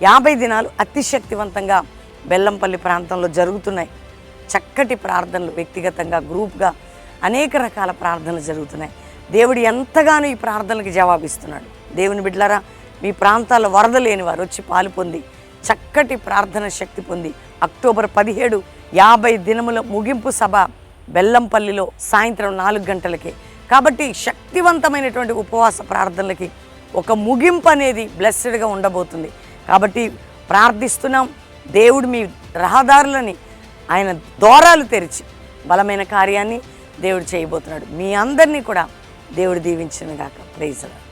50 దినాలు అతి శక్తివంతంగా బెల్లంపల్లి ప్రాంతంలో జరుగుతున్నాయి. చక్కటి ప్రార్థనలు, వ్యక్తిగతంగా గ్రూప్గా అనేక రకాల ప్రార్థనలు జరుగుతున్నాయి. దేవుడు ఎంతగానో ఈ ప్రార్థనలకు జవాబిస్తున్నాడు. దేవుని బిడ్డలారా, మీ ప్రాంతాల్లో వరద లేని వారు వచ్చి పాలు పొంది చక్కటి ప్రార్థన శక్తి పొంది అక్టోబర్ 17 50 దినముల ముగింపు సభ బెల్లంపల్లిలో సాయంత్రం 4 గంటలకే. కాబట్టి శక్తివంతమైనటువంటి ఉపవాస ప్రార్థనలకి ఒక ముగింపు అనేది బ్లెస్సెడ్గా ఉండబోతుంది. కాబట్టి ప్రార్థిస్తున్నాం. దేవుడు మీ రహదారులని ఆయన ద్వారాలు తెరిచి బలమైన కార్యాన్ని దేవుడు చేయబోతున్నాడు. మీ అందరినీ కూడా దేవుడు దీవించును గాక. Praise the lord.